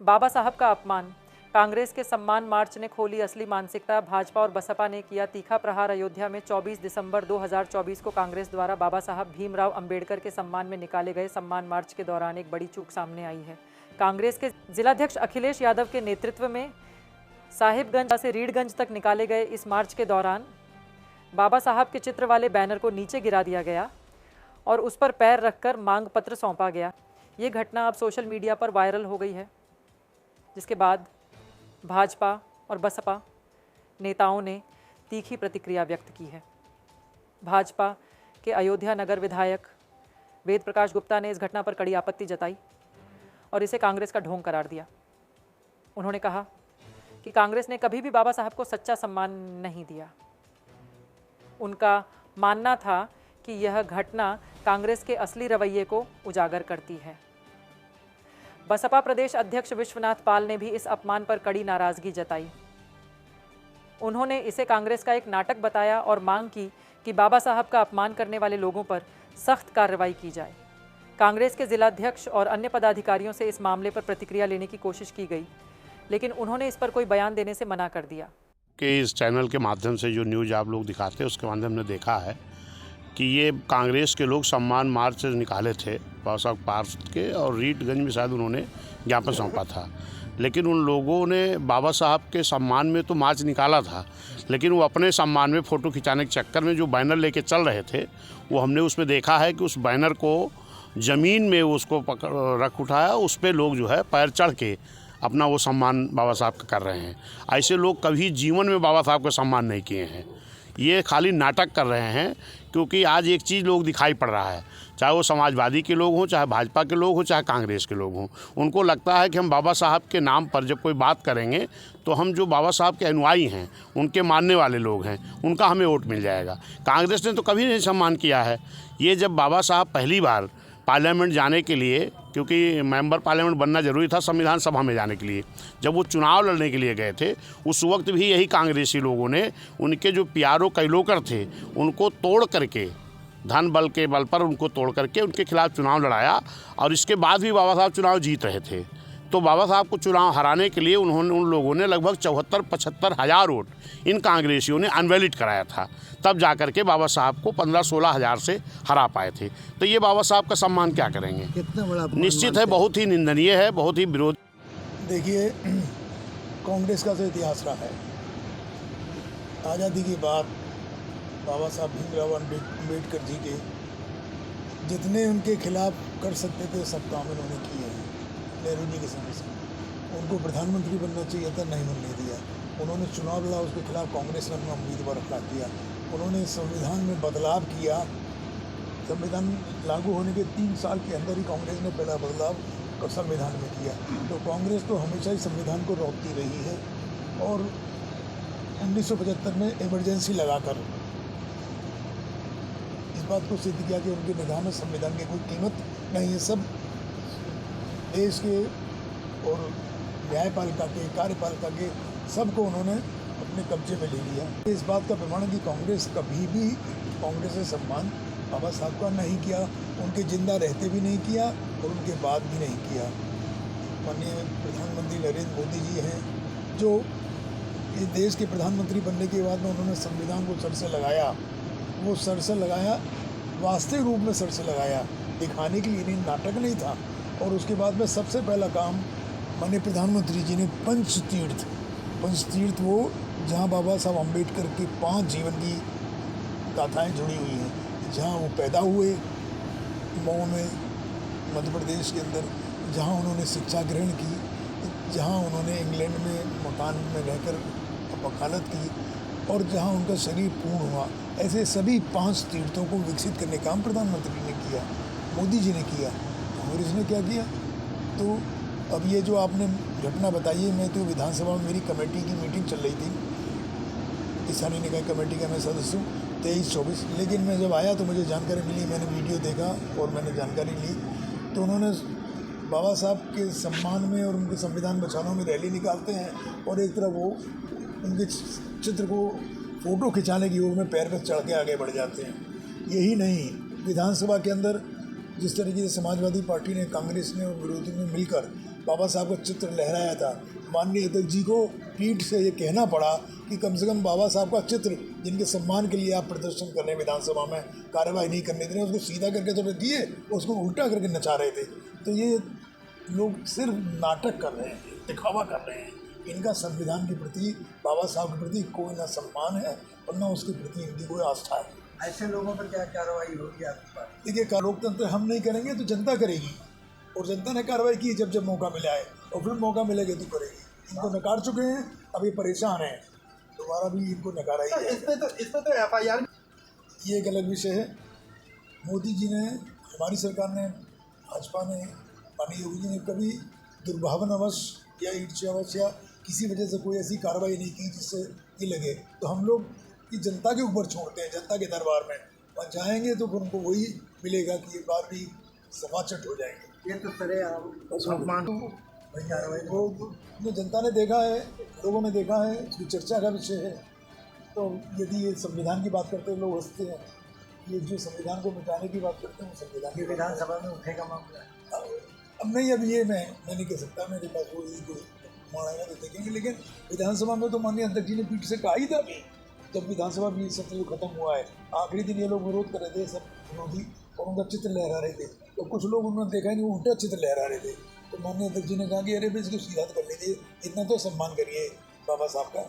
बाबा साहब का अपमान, कांग्रेस के सम्मान मार्च ने खोली असली मानसिकता। भाजपा और बसपा ने किया तीखा प्रहार। अयोध्या में 24 दिसंबर 2024 को कांग्रेस द्वारा बाबा साहब भीमराव अंबेडकर के सम्मान में निकाले गए सम्मान मार्च के दौरान एक बड़ी चूक सामने आई है। कांग्रेस के जिलाध्यक्ष अखिलेश यादव के नेतृत्व में साहिबगंज से रीडगंज तक निकाले गए इस मार्च के दौरान बाबा साहब के चित्र वाले बैनर को नीचे गिरा दिया गया और उस पर पैर रखकर मांग पत्र सौंपा गया। ये घटना अब सोशल मीडिया पर वायरल हो गई है, जिसके बाद भाजपा और बसपा नेताओं ने तीखी प्रतिक्रिया व्यक्त की है। भाजपा के अयोध्या नगर विधायक वेद प्रकाश गुप्ता ने इस घटना पर कड़ी आपत्ति जताई और इसे कांग्रेस का ढोंग करार दिया। उन्होंने कहा कि कांग्रेस ने कभी भी बाबा साहब को सच्चा सम्मान नहीं दिया। उनका मानना था कि यह घटना कांग्रेस के असली रवैये को उजागर करती है। बसपा प्रदेश अध्यक्ष विश्वनाथ पाल ने भी इस अपमान पर कड़ी नाराजगी जताई। उन्होंने इसे कांग्रेस का एक नाटक बताया और मांग की कि बाबा साहब का अपमान करने वाले लोगों पर सख्त कार्रवाई की जाए। कांग्रेस के जिलाध्यक्ष और अन्य पदाधिकारियों से इस मामले पर प्रतिक्रिया लेने की कोशिश की गई, लेकिन उन्होंने इस पर कोई बयान देने से मना कर दिया। कि इस चैनल के माध्यम से जो न्यूज़ आप लोग दिखाते हैं उसके माध्यम ने देखा है कि ये कांग्रेस के लोग सम्मान मार्च से निकाले थे बाबा साहब पार्क के, और रीडगंज में शायद उन्होंने ज्ञापन सौंपा था। लेकिन उन लोगों ने बाबा साहब के सम्मान में तो मार्च निकाला था, लेकिन वो अपने सम्मान में फ़ोटो खिंचाने के चक्कर में जो बैनर लेके चल रहे थे, वो हमने उसमें देखा है कि उस बैनर को ज़मीन में उसको पकड़ रख उठाया, उस पर लोग जो है पैर चढ़ के अपना वो सम्मान बाबा साहब का कर रहे हैं। ऐसे लोग कभी जीवन में बाबा साहब का सम्मान नहीं किए हैं, ये खाली नाटक कर रहे हैं। क्योंकि आज एक चीज़ लोग दिखाई पड़ रहा है, चाहे वो समाजवादी के लोग हों, चाहे भाजपा के लोग हों, चाहे कांग्रेस के लोग हों, उनको लगता है कि हम बाबा साहब के नाम पर जब कोई बात करेंगे तो हम जो बाबा साहब के अनुयायी हैं, उनके मानने वाले लोग हैं, उनका हमें वोट मिल जाएगा। कांग्रेस ने तो कभी नहीं सम्मान किया है। ये जब बाबा साहब पहली बार पार्लियामेंट जाने के लिए, क्योंकि मेंबर पार्लियामेंट बनना जरूरी था संविधान सभा में जाने के लिए, जब वो चुनाव लड़ने के लिए गए थे, उस वक्त भी यही कांग्रेसी लोगों ने उनके जो प्यारो कैलोकर थे उनको तोड़ करके, धन बल के बल पर उनको तोड़ करके उनके खिलाफ चुनाव लड़ाया, और इसके बाद भी बाबा साहब चुनाव जीत रहे थे। तो बाबा साहब को चुनाव हराने के लिए उन लोगों ने लगभग 74-75 हज़ार वोट इन कांग्रेसियों ने अनवैलिड कराया था, तब जा करके बाबा साहब को 15-16 हज़ार से हरा पाए थे। तो ये बाबा साहब का सम्मान क्या करेंगे? कितना बड़ा निश्चित है, बहुत ही निंदनीय है, बहुत ही विरोध। देखिए, कांग्रेस का तो इतिहास रहा है। आज़ादी की बात बाबा साहब भीमराव अम्बेडकर जी के जितने उनके खिलाफ कर सकते थे सब काम उन्होंने किए हैं। नेहरू जी के समय से उनको प्रधानमंत्री बनना चाहिए था, नहीं बनने दिया। उन्होंने चुनाव लड़ा, उसके खिलाफ कांग्रेस ने अपना उम्मीदवार खड़ा किया। उन्होंने संविधान में बदलाव किया। संविधान लागू होने के 3 साल के अंदर ही कांग्रेस ने पहला बदलाव संविधान में किया। तो कांग्रेस तो हमेशा ही संविधान को रोकती रही है, और 1975 में इमरजेंसी लगाकर इस बात को सिद्ध किया कि उनके निगाह में संविधान की कोई कीमत नहीं है। सब देश के और न्यायपालिका के, कार्यपालिका के, सबको उन्होंने अपने कब्जे में ले लिया। इस बात का प्रमाण है कि कांग्रेस कभी भी कांग्रेस ने सम्मान बाबा साहब का नहीं किया, उनके जिंदा रहते भी नहीं किया और उनके बाद भी नहीं किया। माननीय प्रधानमंत्री नरेंद्र मोदी जी हैं, जो ये देश के प्रधानमंत्री बनने के बाद में उन्होंने संविधान को सर से लगाया। वो सर से लगाया, वास्तविक रूप में सर से लगाया, दिखाने के लिए नहीं, नाटक नहीं था। और उसके बाद में सबसे पहला काम माननीय प्रधानमंत्री जी ने पंचतीर्थ वो जहाँ बाबा साहब अम्बेडकर की 5 जीवन की गाथाएँ जुड़ी हुई हैं, जहाँ वो पैदा हुए मऊ में मध्य प्रदेश के अंदर, जहाँ उन्होंने शिक्षा ग्रहण की, जहाँ उन्होंने इंग्लैंड में मकान में रहकर वकालत की, और जहाँ उनका शरीर पूर्ण हुआ। ऐसे सभी 5 तीर्थों को विकसित करने का काम प्रधानमंत्री ने किया, मोदी जी ने किया। कांग्रेस ने क्या किया? तो अब ये जो आपने घटना बताई है, मैं तो विधानसभा में मेरी कमेटी की मीटिंग चल रही थी, किसानी निकाय कमेटी का मैं सदस्य हूँ, 23-24। लेकिन मैं जब आया तो मुझे जानकारी मिली, मैंने वीडियो देखा और मैंने जानकारी ली, तो उन्होंने बाबा साहब के सम्मान में और उनके संविधान बचाने में रैली निकालते हैं, और एक तरफ वो उनके चित्र को फ़ोटो खिंचाने की ओर में पैर पर चढ़ के आगे बढ़ जाते हैं। यही नहीं, विधानसभा के अंदर जिस तरीके से समाजवादी पार्टी ने, कांग्रेस ने और विरोधी ने मिलकर बाबा साहब का चित्र लहराया था। माननीय अध्यक्ष जी को पीठ से ये कहना पड़ा कि कम से कम बाबा साहब का चित्र जिनके सम्मान के लिए आप प्रदर्शन कर रहे हैं विधानसभा में, कार्रवाई नहीं करने दे रहे, उसको सीधा करके तो दिए, उसको उल्टा करके नचा रहे थे। तो ये लोग सिर्फ नाटक कर रहे हैं, दिखावा कर रहे हैं। इनका संविधान के प्रति, बाबा साहब के प्रति कोई ना सम्मान है और ना उसके प्रति इनकी कोई आस्था है। ऐसे लोगों पर क्या कार्रवाई होगी आपके पास? देखिए, लोकतंत्र हम नहीं करेंगे तो जनता करेगी, और जनता ने कार्रवाई की जब जब मौका मिला है, और फिर मौका मिलेगा तो करेगी। इनको नकार चुके हैं, अभी परेशान हैं, दोबारा भी इनको नकारा ही है। इसमें तो FIR ये एक अलग विषय है। मोदी जी ने, हमारी सरकार ने, भाजपा ने, माननीय योगी जी ने कभी दुर्भावनावश या ईर्ष्यावश या किसी वजह से कोई ऐसी कार्रवाई नहीं की जिससे ये लगे। तो हम लोग ये जनता के ऊपर छोड़ते हैं, जनता के दरबार में। वहाँ जाएंगे तो फिर उनको वही मिलेगा कि एक बार भी समाचट हो जाएंगे। ये तो सरेआम अपमान कार्रवाई वो जनता ने देखा है, लोगों ने देखा है, इसकी चर्चा का विषय है। तो यदि ये संविधान की बात करते हैं लोग हंसते हैं, ये जो संविधान को मिटाने की बात करते हैं वो संविधान ये विधानसभा में उठेगा मामला। अब नहीं, अब ये मैं नहीं कह सकता, मेरे पास वो मानेगा तो देखेंगे। लेकिन विधानसभा में तो माननीय अध्यक्ष जी ने पीठ से कहा ही था, जब विधानसभा भी सत्र जो खत्म हुआ है, आखिरी दिन ये लोग विरोध कर रहे थे, सब विरोधी, और उनका चित्र लहरा रहे थे। तो कुछ लोग उन्होंने देखा नहीं, वो उल्टा चित्र लहरा रहे थे। तो माननीय अध्यक्ष जी ने कहा कि अरे भाई इसको सीधा तो कर लीजिए, इतना तो सम्मान करिए बाबा साहब का।